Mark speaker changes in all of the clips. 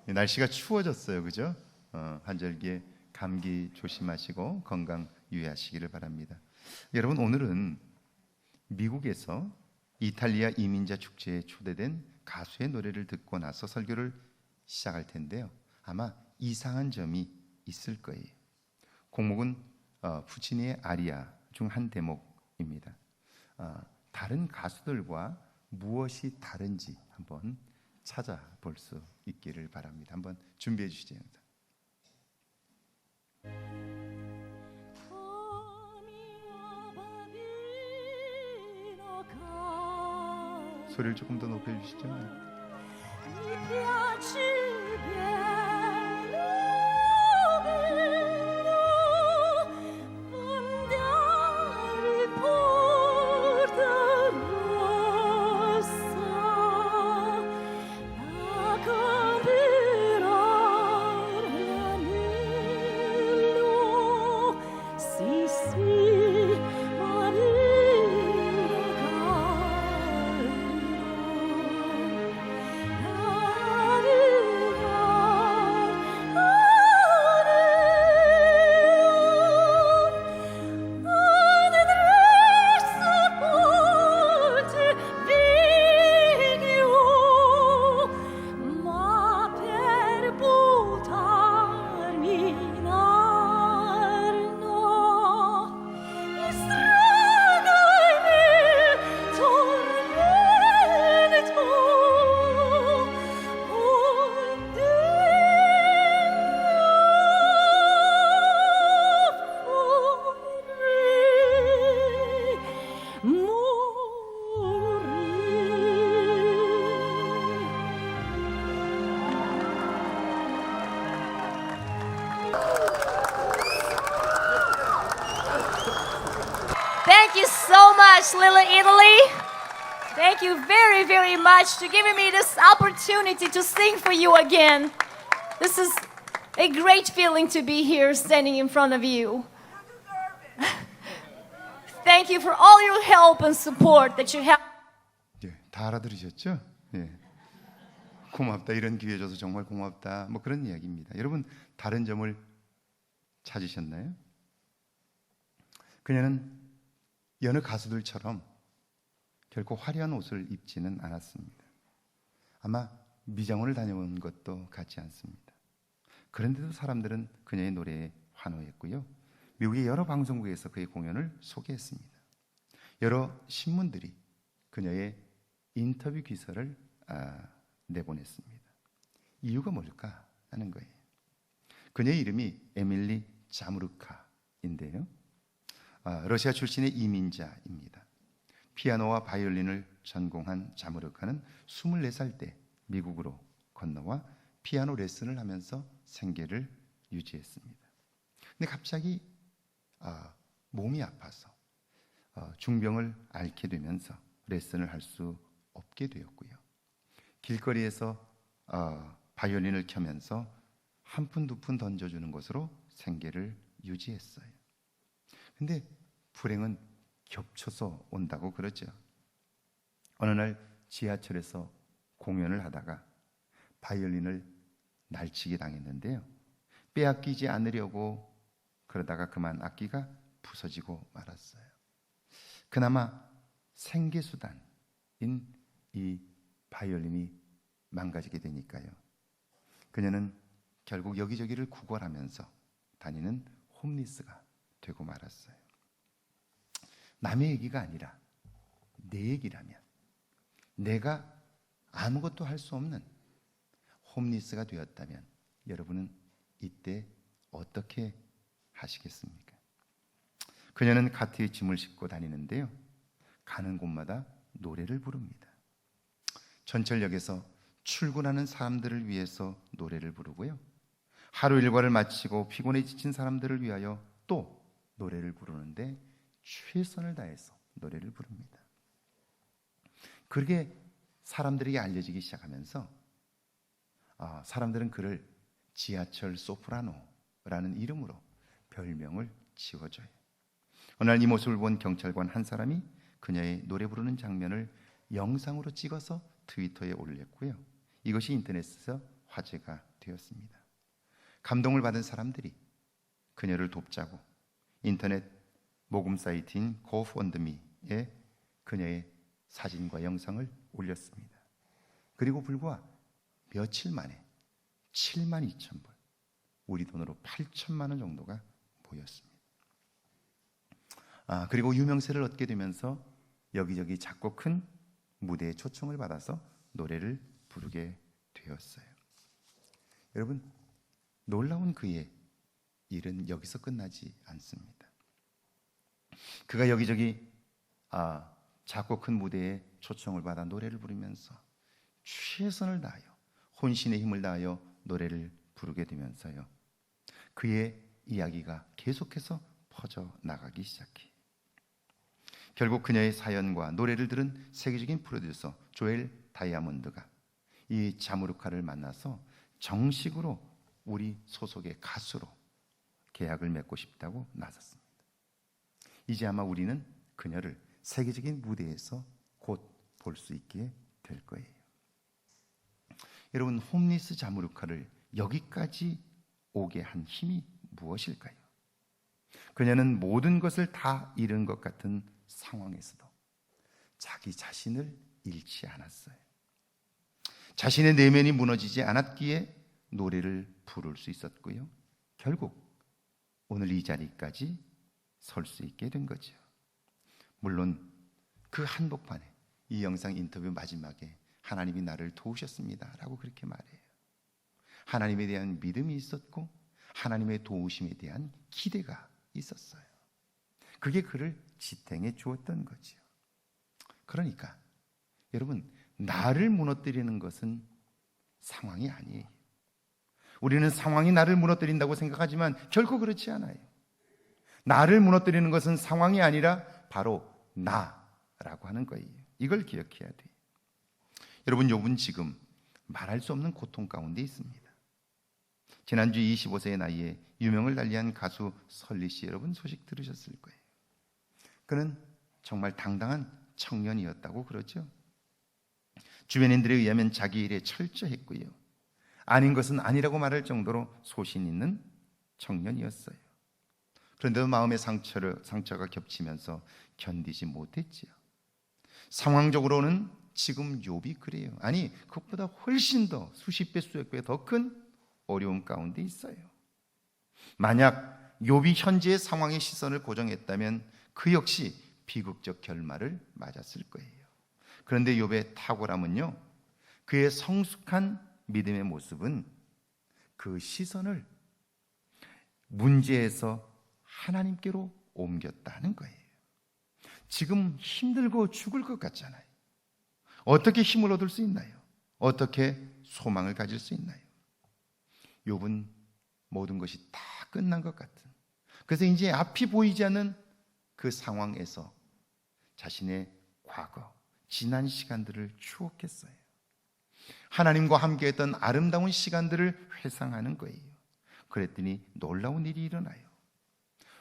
Speaker 1: 날씨가 추워졌어요, 그죠? 한절기에 감기 조심하시고 건강 유의하시기를 바랍니다. 여러분, 오늘은 미국에서 이탈리아 이민자 축제에 초대된 가수의 노래를 듣고 나서 설교를 시작할 텐데요. 아마 이상한 점이 있을 거예요. 곡목은 푸치니의 아리아 중 한 대목입니다. 다른 가수들과 무엇이 다른지 한번 찾아볼 수 있기를 바랍니다. 한번 준비해 주시죠. 소리를 조금 더 높여주시죠.
Speaker 2: Thank you so much, Lila Italy. Thank you very, very much for giving me this opportunity to sing for you again. This is a great feeling to be here standing in front of you. Thank you for all your help and support that you have.
Speaker 1: 예, 다 알아들으셨죠? 예. 고맙다, 이런 기회 줘서 정말 고맙다, 뭐 그런 이야기입니다. 여러분, 다른 점을 찾으셨나요? 그녀는 여느 가수들처럼 결코 화려한 옷을 입지는 않았습니다. 아마 미장원을 다녀온 것도 같지 않습니다. 그런데도 사람들은 그녀의 노래에 환호했고요, 미국의 여러 방송국에서 그의 공연을 소개했습니다. 여러 신문들이 그녀의 인터뷰 기사를 내보냈습니다. 이유가 뭘까 하는 거예요. 그녀의 이름이 에밀리 자무르카인데요, 러시아 출신의 이민자입니다. 피아노와 바이올린을 전공한 자무르카는 24살 때 미국으로 건너와 피아노 레슨을 하면서 생계를 유지했습니다. 근데 갑자기 몸이 아파서 중병을 앓게 되면서 레슨을 할 수 없게 되었고요, 길거리에서 바이올린을 켜면서 한 푼 두 푼 던져주는 것으로 생계를 유지했어요. 근데 불행은 겹쳐서 온다고 그러죠. 어느 날 지하철에서 공연을 하다가 바이올린을 날치게 당했는데요, 빼앗기지 않으려고 그러다가 그만 악기가 부서지고 말았어요. 그나마 생계수단인 이 바이올린이 망가지게 되니까요, 그녀는 결국 여기저기를 구걸하면서 다니는 홈리스가 되고 말았어요. 남의 얘기가 아니라 내 얘기라면, 내가 아무것도 할 수 없는 홈리스가 되었다면 여러분은 이때 어떻게 하시겠습니까? 그녀는 카트에 짐을 싣고 다니는데요, 가는 곳마다 노래를 부릅니다. 전철역에서 출근하는 사람들을 위해서 노래를 부르고요, 하루 일과를 마치고 피곤해 지친 사람들을 위하여 또 노래를 부르는데 최선을 다해서 노래를 부릅니다. 그렇게 사람들에게 알려지기 시작하면서 사람들은 그를 지하철 소프라노라는 이름으로 별명을 지어줘요. 어느 날 이 모습을 본 경찰관 한 사람이 그녀의 노래 부르는 장면을 영상으로 찍어서 트위터에 올렸고요, 이것이 인터넷에서 화제가 되었습니다. 감동을 받은 사람들이 그녀를 돕자고 인터넷 모금 사이트인 GoFundMe에 그녀의 사진과 영상을 올렸습니다. 그리고 불과 며칠 만에 72,000불, 우리 돈으로 8천만 원 정도가 모였습니다. 그리고 유명세를 얻게 되면서 여기저기 작고 큰 무대에 초청을 받아서 노래를 부르게 되었어요. 여러분, 놀라운 그의 일은 여기서 끝나지 않습니다. 그가 여기저기 작고 큰 무대에 초청을 받아 노래를 부르면서 최선을 다하여 혼신의 힘을 다하여 노래를 부르게 되면서요, 그의 이야기가 계속해서 퍼져나가기 시작해 결국 그녀의 사연과 노래를 들은 세계적인 프로듀서 조엘 다이아몬드가 이 자무르카를 만나서 정식으로 우리 소속의 가수로 계약을 맺고 싶다고 나섰습니다. 이제 아마 우리는 그녀를 세계적인 무대에서 곧 볼 수 있게 될 거예요. 여러분, 홈리스 자무르카를 여기까지 오게 한 힘이 무엇일까요? 그녀는 모든 것을 다 잃은 것 같은 상황에서도 자기 자신을 잃지 않았어요. 자신의 내면이 무너지지 않았기에 노래를 부를 수 있었고요, 결국 오늘 이 자리까지 설 수 있게 된 거죠. 물론 그 한복판에 이 영상 인터뷰 마지막에 하나님이 나를 도우셨습니다 라고 그렇게 말해요. 하나님에 대한 믿음이 있었고 하나님의 도우심에 대한 기대가 있었어요. 그게 그를 지탱해 주었던 거죠. 그러니까 여러분, 나를 무너뜨리는 것은 상황이 아니에요. 우리는 상황이 나를 무너뜨린다고 생각하지만 결코 그렇지 않아요. 나를 무너뜨리는 것은 상황이 아니라 바로 나라고 하는 거예요. 이걸 기억해야 돼요. 여러분, 욥은 지금 말할 수 없는 고통 가운데 있습니다. 지난주 25세의 나이에 유명을 달리한 가수 설리 씨, 여러분 소식 들으셨을 거예요. 그는 정말 당당한 청년이었다고 그러죠. 주변인들에 의하면 자기 일에 철저했고요, 아닌 것은 아니라고 말할 정도로 소신 있는 청년이었어요. 그런데도 마음의 상처가 겹치면서 견디지 못했지요. 상황적으로는 지금 욥이 그래요. 아니, 그것보다 훨씬 더 수십 배 수백 배 더 큰 어려움 가운데 있어요. 만약 욥이 현재의 상황에 시선을 고정했다면 그 역시 비극적 결말을 맞았을 거예요. 그런데 욥의 탁월함은요, 그의 성숙한 믿음의 모습은 그 시선을 문제에서 하나님께로 옮겼다는 거예요. 지금 힘들고 죽을 것 같잖아요. 어떻게 힘을 얻을 수 있나요? 어떻게 소망을 가질 수 있나요? 욥은 모든 것이 다 끝난 것 같은, 그래서 이제 앞이 보이지 않는 그 상황에서 자신의 과거, 지난 시간들을 추억했어요. 하나님과 함께했던 아름다운 시간들을 회상하는 거예요. 그랬더니 놀라운 일이 일어나요.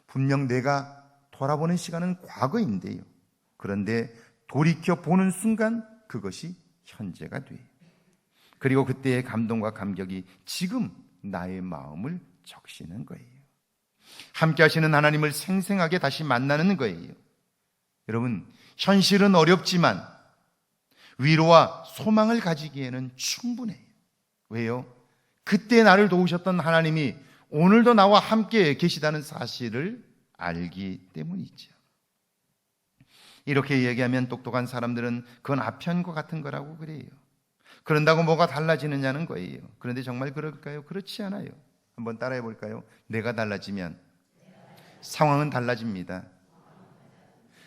Speaker 1: 분명 내가 돌아보는 시간은 과거인데요, 그런데 돌이켜보는 순간 그것이 현재가 돼요. 그리고 그때의 감동과 감격이 지금 나의 마음을 적시는 거예요. 함께 하시는 하나님을 생생하게 다시 만나는 거예요. 여러분, 현실은 어렵지만 위로와 소망을 가지기에는 충분해요. 왜요? 그때 나를 도우셨던 하나님이 오늘도 나와 함께 계시다는 사실을 알기 때문이죠. 이렇게 얘기하면 똑똑한 사람들은 그건 아편과 같은 거라고 그래요. 그런다고 뭐가 달라지느냐는 거예요. 그런데 정말 그럴까요? 그렇지 않아요. 한번 따라해 볼까요? 내가 달라지면 상황은 달라집니다.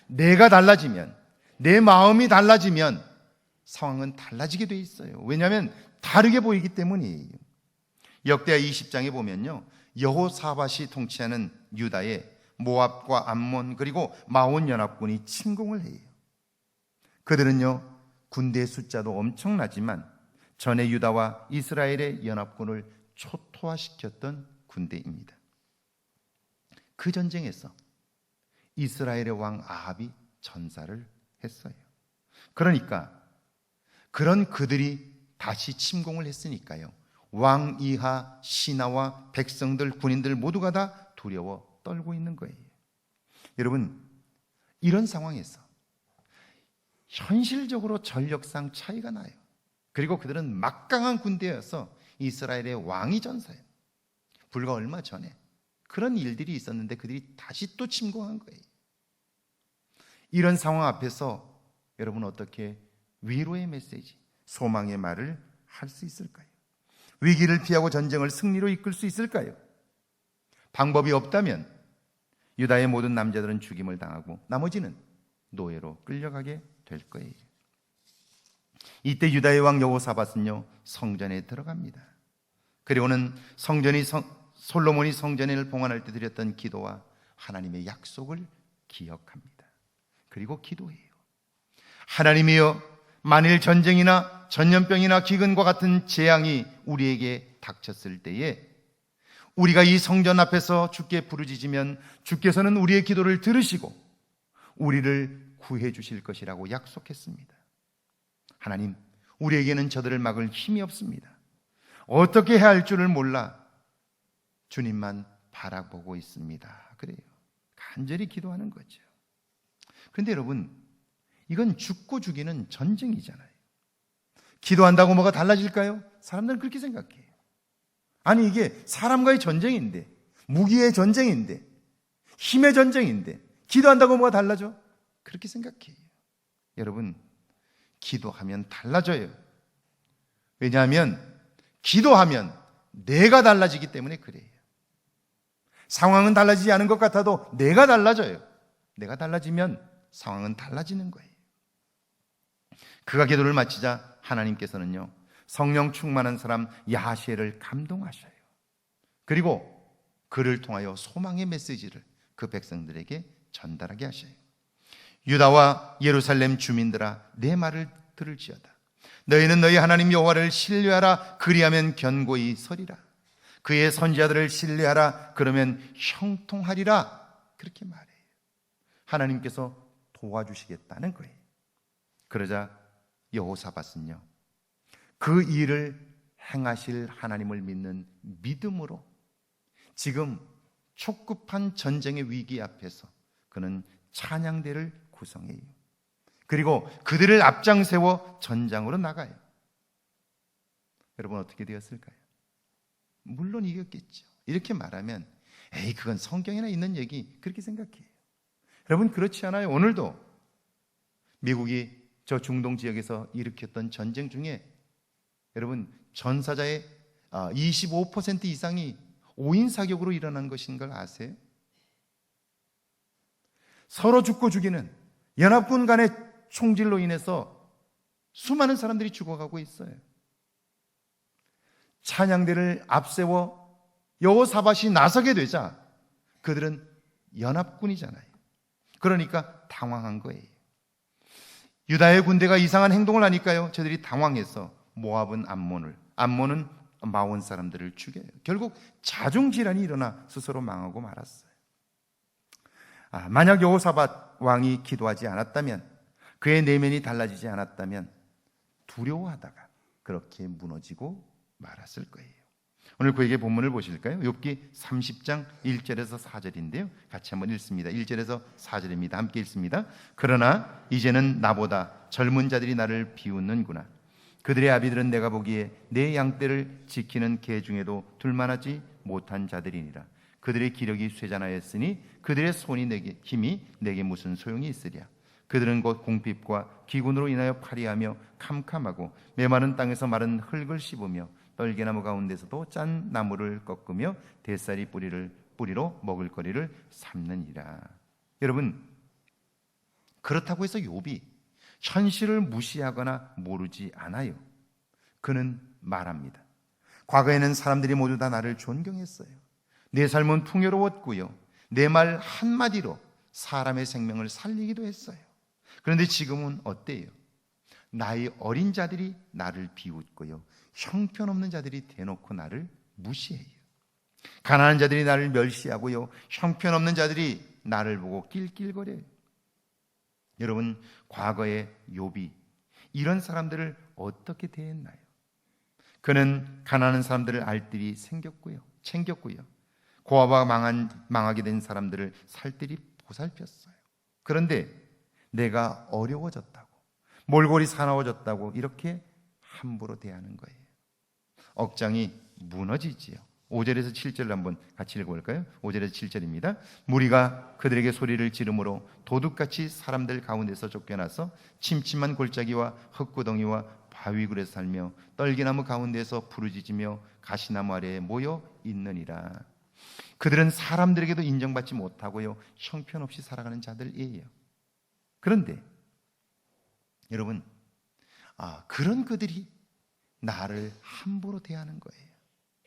Speaker 1: 내가 달라지면, 내 마음이 달라지면 상황은 달라지게 돼 있어요. 왜냐하면 다르게 보이기 때문이에요. 역대하 20장에 보면요, 여호사밧이 통치하는 유다에 모압과 암몬 그리고 마온 연합군이 침공을 해요. 그들은요, 군대의 숫자도 엄청나지만 전에 유다와 이스라엘의 연합군을 초토화시켰던 군대입니다. 그 전쟁에서 이스라엘의 왕 아합이 전사를 했어요. 그러니까 그런 그들이 다시 침공을 했으니까요, 왕 이하 신하와 백성들, 군인들 모두가 다 두려워 떨고 있는 거예요. 여러분, 이런 상황에서 현실적으로 전력상 차이가 나요. 그리고 그들은 막강한 군대여서 이스라엘의 왕이 전사예요. 불과 얼마 전에 그런 일들이 있었는데 그들이 다시 또 침공한 거예요. 이런 상황 앞에서 여러분 어떻게 위로의 메시지, 소망의 말을 할 수 있을까요? 위기를 피하고 전쟁을 승리로 이끌 수 있을까요? 방법이 없다면 유다의 모든 남자들은 죽임을 당하고 나머지는 노예로 끌려가게 될 거예요. 이때 유다의 왕 여호사밧은요 성전에 들어갑니다. 그리고는 솔로몬이 성전을 봉헌할 때 드렸던 기도와 하나님의 약속을 기억합니다. 그리고 기도해요. 하나님이여, 만일 전쟁이나 전염병이나 기근과 같은 재앙이 우리에게 닥쳤을 때에 우리가 이 성전 앞에서 주께 부르짖으면 주께서는 우리의 기도를 들으시고 우리를 구해 주실 것이라고 약속했습니다. 하나님, 우리에게는 저들을 막을 힘이 없습니다. 어떻게 해야 할 줄을 몰라 주님만 바라보고 있습니다. 그래요. 간절히 기도하는 거죠. 그런데 여러분, 이건 죽고 죽이는 전쟁이잖아요. 기도한다고 뭐가 달라질까요? 사람들은 그렇게 생각해요. 아니, 이게 사람과의 전쟁인데, 무기의 전쟁인데, 힘의 전쟁인데 기도한다고 뭐가 달라져? 그렇게 생각해요. 여러분, 기도하면 달라져요. 왜냐하면 기도하면 내가 달라지기 때문에 그래요. 상황은 달라지지 않은 것 같아도 내가 달라져요. 내가 달라지면 상황은 달라지는 거예요. 그가 기도를 마치자 하나님께서는요 성령 충만한 사람 야시엘을 감동하셔요. 그리고 그를 통하여 소망의 메시지를 그 백성들에게 전달하게 하셔요. 유다와 예루살렘 주민들아, 내 말을 들을지어다. 너희는 너희 하나님 여호와를 신뢰하라. 그리하면 견고히 서리라. 그의 선지자들을 신뢰하라. 그러면 형통하리라. 그렇게 말해요. 하나님께서 도와주시겠다는 거예요. 그러자 여호사밧은요 그 일을 행하실 하나님을 믿는 믿음으로 지금 촉급한 전쟁의 위기 앞에서 그는 찬양대를 구성해요. 그리고 그들을 앞장세워 전장으로 나가요. 여러분, 어떻게 되었을까요? 물론 이겼겠죠. 이렇게 말하면 에이, 그건 성경에나 있는 얘기, 그렇게 생각해요. 여러분, 그렇지 않아요. 오늘도 미국이 저 중동 지역에서 일으켰던 전쟁 중에 여러분, 전사자의 25% 이상이 5인 사격으로 일어난 것인 걸 아세요? 서로 죽고 죽이는 연합군 간의 총질로 인해서 수많은 사람들이 죽어가고 있어요. 찬양대를 앞세워 여호사밧이 나서게 되자 그들은 연합군이잖아요. 그러니까 당황한 거예요. 유다의 군대가 이상한 행동을 하니까요 저들이 당황해서 모압은 암몬은 마온 사람들을 죽여요. 결국 자중질환이 일어나 스스로 망하고 말았어요. 만약 여호사밧 왕이 기도하지 않았다면, 그의 내면이 달라지지 않았다면 두려워하다가 그렇게 무너지고 말았을 거예요. 오늘 그에게 본문을 보실까요? 욥기 30장 1절에서 4절인데요 같이 한번 읽습니다. 1절에서 4절입니다. 함께 읽습니다. 그러나 이제는 나보다 젊은 자들이 나를 비웃는구나. 그들의 아비들은 내가 보기에 내 양떼를 지키는 개 중에도 둘만하지 못한 자들이니라. 그들의 기력이 쇠잔하였으니 그들의 힘이 내게 무슨 소용이 있으랴. 그들은 곧 공핍과 기근으로 인하여 파리하며 캄캄하고 메마른 땅에서 마른 흙을 씹으며 떨게나무 가운데서도 짠 나무를 꺾으며 대쌀이 뿌리로 먹을거리를 삼느니라. 여러분, 그렇다고 해서 욥이 현실을 무시하거나 모르지 않아요. 그는 말합니다. 과거에는 사람들이 모두 다 나를 존경했어요. 내 삶은 풍요로웠고요. 내 말 한마디로 사람의 생명을 살리기도 했어요. 그런데 지금은 어때요? 나이 어린 자들이 나를 비웃고요. 형편없는 자들이 대놓고 나를 무시해요. 가난한 자들이 나를 멸시하고요. 형편없는 자들이 나를 보고 낄낄거려요. 여러분, 과거의 욥이 이런 사람들을 어떻게 대했나요? 그는 가난한 사람들을 알뜰히 챙겼고요. 고아와 망하게 된 사람들을 살뜰히 보살폈어요. 그런데 내가 어려워졌다고, 몰골이 사나워졌다고 이렇게 함부로 대하는 거예요. 억장이 무너지지요. 5절에서 7절을 한번 같이 읽어볼까요? 5절에서 7절입니다. 무리가 그들에게 소리를 지르므로 도둑같이 사람들 가운데서 쫓겨나서 침침한 골짜기와 흙구덩이와 바위굴에 살며 떨기나무 가운데서 부르짖으며 가시나무 아래에 모여 있느니라. 그들은 사람들에게도 인정받지 못하고요, 형편없이 살아가는 자들이에요. 그런데 여러분, 그런 그들이 나를 함부로 대하는 거예요.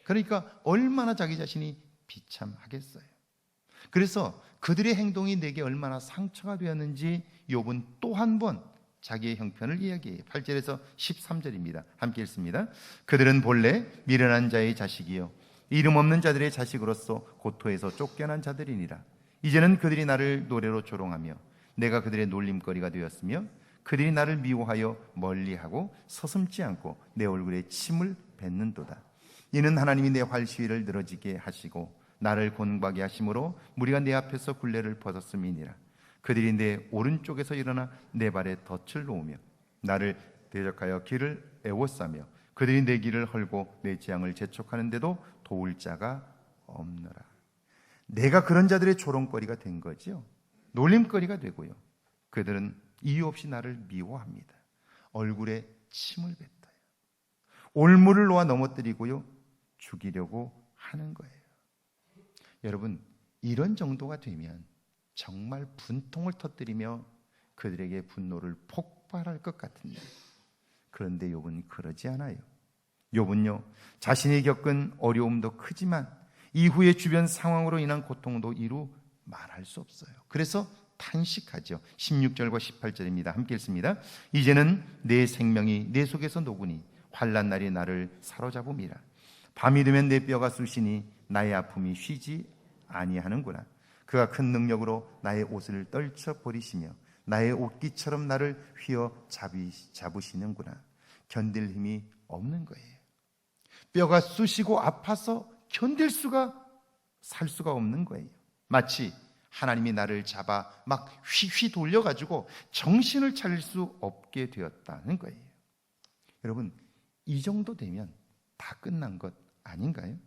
Speaker 1: 그러니까 얼마나 자기 자신이 비참하겠어요. 그래서 그들의 행동이 내게 얼마나 상처가 되었는지 욥은 또 한 번 자기의 형편을 이야기해요. 8절에서 13절입니다. 함께 읽습니다. 그들은 본래 미련한 자의 자식이요 이름 없는 자들의 자식으로서 고토에서 쫓겨난 자들이니라. 이제는 그들이 나를 노래로 조롱하며 내가 그들의 놀림거리가 되었으며 그들이 나를 미워하여 멀리하고 서슴지 않고 내 얼굴에 침을 뱉는도다. 이는 하나님이 내 활시위를 늘어지게 하시고 나를 곤고하게 하심으로 무리가 내 앞에서 굴레를 벗었음이니라. 그들이 내 오른쪽에서 일어나 내 발에 덫을 놓으며 나를 대적하여 길을 애워싸며 그들이 내 길을 헐고 내 재앙을 재촉하는데도 도울 자가 없노라. 내가 그런 자들의 조롱거리가 된 거죠. 놀림거리가 되고요. 그들은 이유 없이 나를 미워합니다. 얼굴에 침을 뱉어요. 올무를 놓아 넘어뜨리고요, 죽이려고 하는 거예요. 여러분, 이런 정도가 되면 정말 분통을 터뜨리며 그들에게 분노를 폭발할 것 같은데, 그런데 욥은 그러지 않아요. 욥은요, 자신이 겪은 어려움도 크지만 이후에 주변 상황으로 인한 고통도 이루 말할 수 없어요. 그래서 탄식하죠. 16절과 18절입니다. 함께 읽습니다. 이제는 내 생명이 내 속에서 녹으니 환난 날이 나를 사로잡음이라. 밤이 되면 내 뼈가 쑤시니 나의 아픔이 쉬지 아니하는구나. 그가 큰 능력으로 나의 옷을 떨쳐버리시며 나의 옷깃처럼 나를 휘어 잡으시는구나. 견딜 힘이 없는 거예요. 뼈가 쑤시고 아파서 견딜 수가, 살 수가 없는 거예요. 마치 하나님이 나를 잡아 막 휘휘 돌려가지고 정신을 차릴 수 없게 되었다는 거예요. 여러분, 이 정도 되면 다 끝난 것 아닌가요?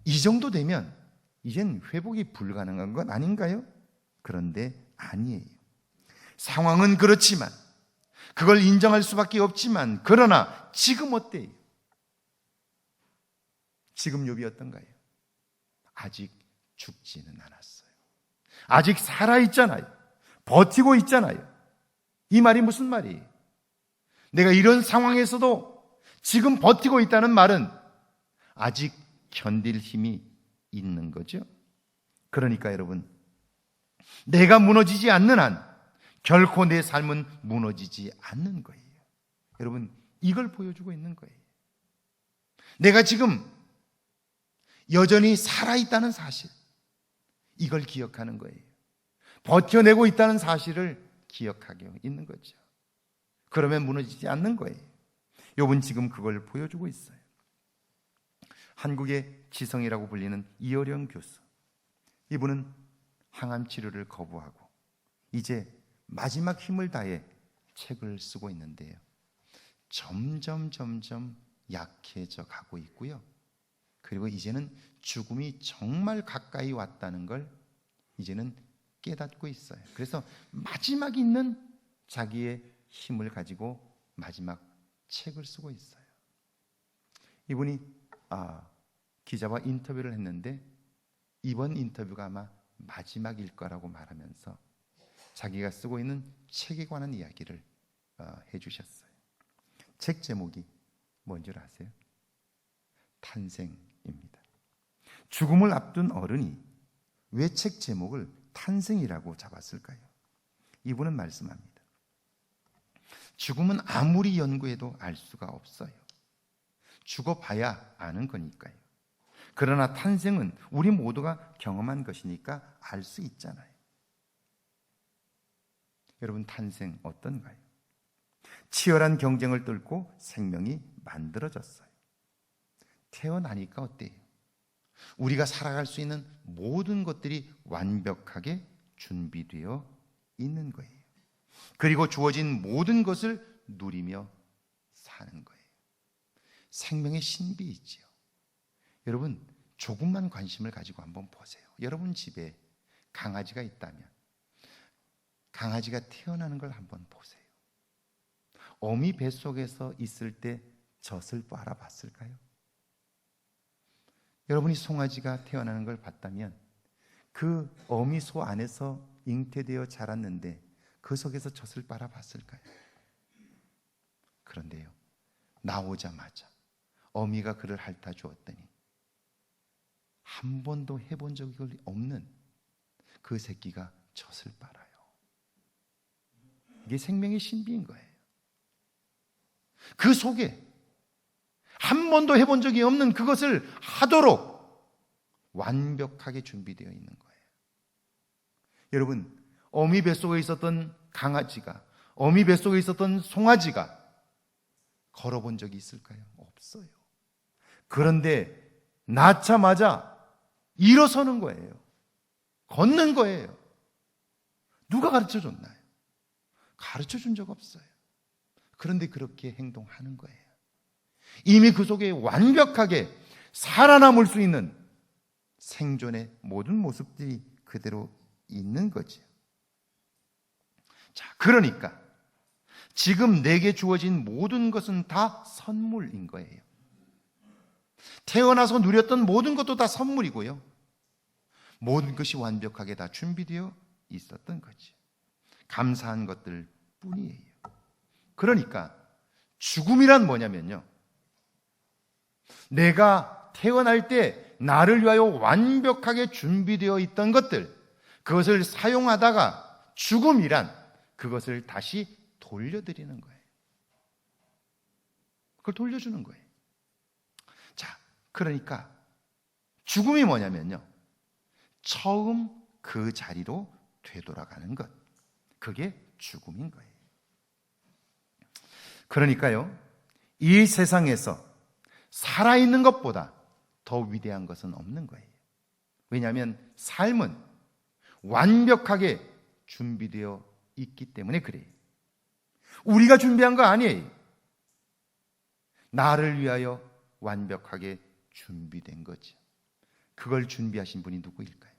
Speaker 1: 이 정도 되면 이젠 회복이 불가능한 것 아닌가요? 그런데 아니에요. 상황은 그렇지만, 그걸 인정할 수밖에 없지만, 그러나 지금 어때요? 지금 욥이 어떤가요? 아직 죽지는 않았어요. 아직 살아있잖아요. 버티고 있잖아요. 이 말이 무슨 말이에요? 내가 이런 상황에서도 지금 버티고 있다는 말은 아직 견딜 힘이 있는 거죠. 그러니까 여러분, 내가 무너지지 않는 한 결코 내 삶은 무너지지 않는 거예요. 여러분, 이걸 보여주고 있는 거예요. 내가 지금 여전히 살아있다는 사실, 이걸 기억하는 거예요. 버텨내고 있다는 사실을 기억하고 있는 거죠. 그러면 무너지지 않는 거예요. 욥은 지금 그걸 보여주고 있어요. 한국의 지성이라고 불리는 이어령 교수, 이분은 항암 치료를 거부하고 이제 마지막 힘을 다해 책을 쓰고 있는데요, 점점 약해져 가고 있고요. 그리고 이제는 죽음이 정말 가까이 왔다는 걸 이제는 깨닫고 있어요. 그래서 마지막 있는 자기의 힘을 가지고 마지막 책을 쓰고 있어요. 이분이 기자와 인터뷰를 했는데 이번 인터뷰가 아마 마지막일 거라고 말하면서 자기가 쓰고 있는 책에 관한 이야기를 해주셨어요. 책 제목이 뭔지 아세요? 탄생입니다. 죽음을 앞둔 어른이 왜 책 제목을 탄생이라고 잡았을까요? 이분은 말씀합니다. 죽음은 아무리 연구해도 알 수가 없어요. 죽어봐야 아는 거니까요. 그러나 탄생은 우리 모두가 경험한 것이니까 알 수 있잖아요. 여러분, 탄생 어떤가요? 치열한 경쟁을 뚫고 생명이 만들어졌어요. 태어나니까 어때요? 우리가 살아갈 수 있는 모든 것들이 완벽하게 준비되어 있는 거예요. 그리고 주어진 모든 것을 누리며 사는 거예요. 생명의 신비이지요. 여러분, 조금만 관심을 가지고 한번 보세요. 여러분 집에 강아지가 있다면 강아지가 태어나는 걸 한번 보세요. 어미 뱃속에서 있을 때 젖을 빨아봤을까요? 여러분이 송아지가 태어나는 걸 봤다면 그 어미 소 안에서 잉태되어 자랐는데 그 속에서 젖을 빨아봤을까요? 그런데요, 나오자마자 어미가 그를 핥아 주었더니 한 번도 해본 적이 없는 그 새끼가 젖을 빨아요. 이게 생명의 신비인 거예요. 그 속에 한 번도 해본 적이 없는 그것을 하도록 완벽하게 준비되어 있는 거예요. 여러분, 어미 뱃속에 있었던 강아지가, 어미 뱃속에 있었던 송아지가 걸어본 적이 있을까요? 없어요. 그런데 낳자마자 일어서는 거예요. 걷는 거예요. 누가 가르쳐 줬나요? 가르쳐 준 적 없어요. 그런데 그렇게 행동하는 거예요. 이미 그 속에 완벽하게 살아남을 수 있는 생존의 모든 모습들이 그대로 있는 거죠. 자, 그러니까 지금 내게 주어진 모든 것은 다 선물인 거예요. 태어나서 누렸던 모든 것도 다 선물이고요. 모든 것이 완벽하게 다 준비되어 있었던 거죠. 감사한 것들 뿐이에요. 그러니까 죽음이란 뭐냐면요, 내가 태어날 때 나를 위하여 완벽하게 준비되어 있던 것들, 그것을 사용하다가 죽음이란 그것을 다시 돌려드리는 거예요. 그걸 돌려주는 거예요. 자, 그러니까 죽음이 뭐냐면요, 처음 그 자리로 되돌아가는 것, 그게 죽음인 거예요. 그러니까요, 이 세상에서 살아있는 것보다 더 위대한 것은 없는 거예요. 왜냐하면 삶은 완벽하게 준비되어 있기 때문에 그래요. 우리가 준비한 거 아니에요. 나를 위하여 완벽하게 준비된 거죠. 그걸 준비하신 분이 누구일까요?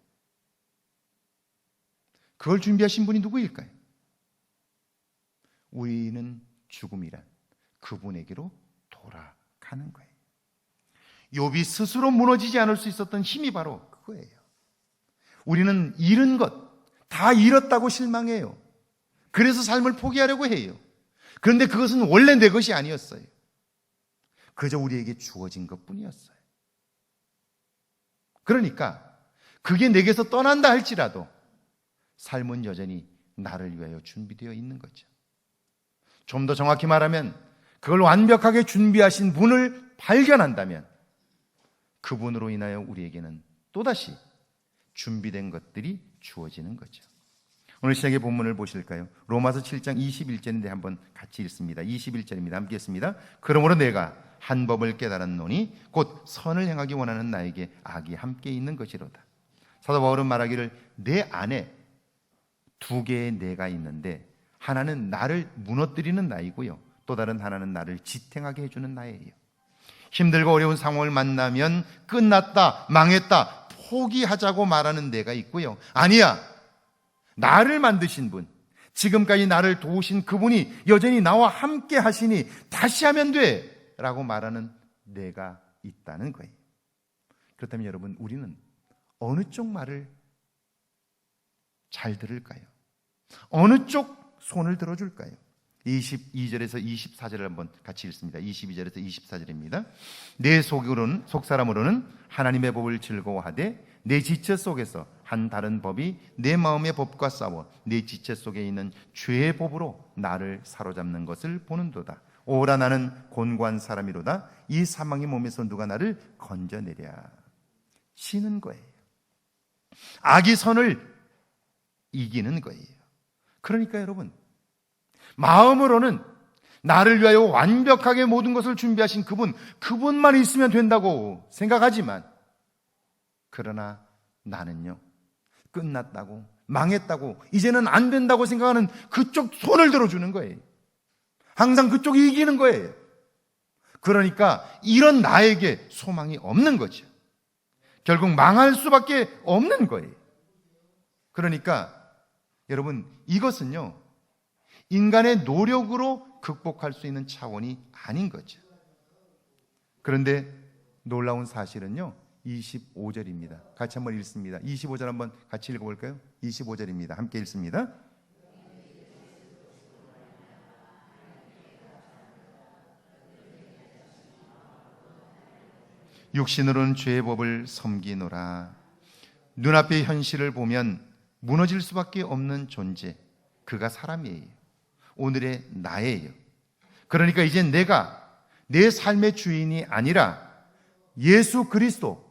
Speaker 1: 그걸 준비하신 분이 누구일까요? 우리는 죽음이란 그분에게로 돌아가는 거예요. 욥이 스스로 무너지지 않을 수 있었던 힘이 바로 그거예요. 우리는 잃은 것 다 잃었다고 실망해요. 그래서 삶을 포기하려고 해요. 그런데 그것은 원래 내 것이 아니었어요. 그저 우리에게 주어진 것뿐이었어요. 그러니까 그게 내게서 떠난다 할지라도 삶은 여전히 나를 위하여 준비되어 있는 거죠. 좀 더 정확히 말하면 그걸 완벽하게 준비하신 분을 발견한다면 그분으로 인하여 우리에게는 또다시 준비된 것들이 주어지는 거죠. 오늘 시작의 본문을 보실까요? 로마서 7장 21절인데 한번 같이 읽습니다. 21절입니다. 함께 읽습니다. 그러므로 내가 한 법을 깨달았노니 곧 선을 행하기 원하는 나에게 악이 함께 있는 것이로다. 사도 바울은 말하기를 내 안에 두 개의 내가 있는데 하나는 나를 무너뜨리는 나이고요, 또 다른 하나는 나를 지탱하게 해주는 나예요. 힘들고 어려운 상황을 만나면 끝났다, 망했다, 포기하자고 말하는 내가 있고요, 아니야, 나를 만드신 분, 지금까지 나를 도우신 그분이 여전히 나와 함께 하시니 다시 하면 돼 라고 말하는 내가 있다는 거예요. 그렇다면 여러분, 우리는 어느 쪽 말을 잘 들을까요? 어느 쪽 손을 들어줄까요? 22절에서 24절을 한번 같이 읽습니다. 22절에서 24절입니다. 내 속사람으로는 하나님의 법을 즐거워하되 내 지체 속에서 한 다른 법이 내 마음의 법과 싸워 내 지체 속에 있는 죄의 법으로 나를 사로잡는 것을 보는도다. 오라 나는 곤고한 사람이로다. 이 사망의 몸에서 누가 나를 건져내랴. 쉬는 거예요. 악이 선을 이기는 거예요. 그러니까 여러분, 마음으로는 나를 위하여 완벽하게 모든 것을 준비하신 그분만 있으면 된다고 생각하지만, 그러나 나는요, 끝났다고, 망했다고, 이제는 안 된다고 생각하는 그쪽 손을 들어주는 거예요. 항상 그쪽이 이기는 거예요. 그러니까 이런 나에게 소망이 없는 거죠. 결국 망할 수밖에 없는 거예요. 그러니까 여러분, 이것은요, 인간의 노력으로 극복할 수 있는 차원이 아닌 거죠. 그런데 놀라운 사실은요, 25절입니다. 같이 한번 읽습니다. 25절 한번 같이 읽어볼까요? 25절입니다. 함께 읽습니다. 육신으로는 죄의 법을 섬기노라. 눈앞의 현실을 보면 무너질 수밖에 없는 존재, 그가 사람이에요. 오늘의 나예요. 그러니까 이제 내가 내 삶의 주인이 아니라 예수 그리스도,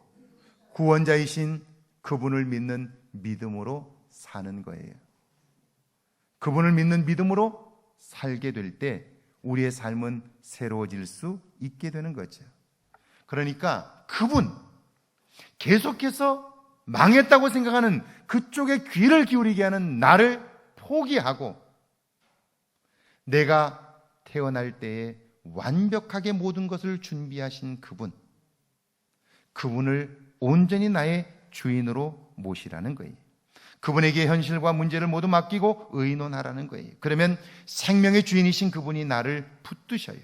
Speaker 1: 구원자이신 그분을 믿는 믿음으로 사는 거예요. 그분을 믿는 믿음으로 살게 될 때 우리의 삶은 새로워질 수 있게 되는 거죠. 그러니까 그분, 계속해서 망했다고 생각하는 그쪽에 귀를 기울이게 하는 나를 포기하고, 내가 태어날 때에 완벽하게 모든 것을 준비하신 그분을 온전히 나의 주인으로 모시라는 거예요. 그분에게 현실과 문제를 모두 맡기고 의논하라는 거예요. 그러면 생명의 주인이신 그분이 나를 붙드셔요.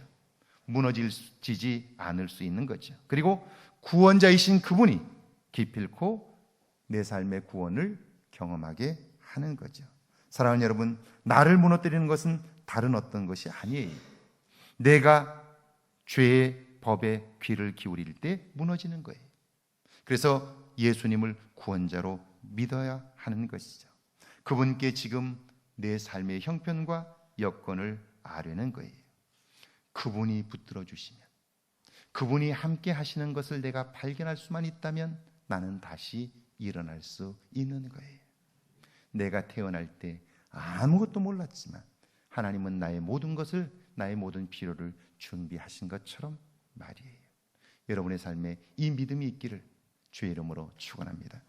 Speaker 1: 무너지지 않을 수 있는 거죠. 그리고 구원자이신 그분이 기필코 내 삶의 구원을 경험하게 하는 거죠. 사랑하는 여러분, 나를 무너뜨리는 것은 다른 어떤 것이 아니에요. 내가 죄의 법에 귀를 기울일 때 무너지는 거예요. 그래서 예수님을 구원자로 믿어야 하는 것이죠. 그분께 지금 내 삶의 형편과 여건을 아뢰는 거예요. 그분이 붙들어 주시면, 그분이 함께 하시는 것을 내가 발견할 수만 있다면 나는 다시 일어날 수 있는 거예요. 내가 태어날 때 아무것도 몰랐지만 하나님은 나의 모든 것을, 나의 모든 필요를 준비하신 것처럼 말이에요. 여러분의 삶에 이 믿음이 있기를 주의 이름으로 축원합니다.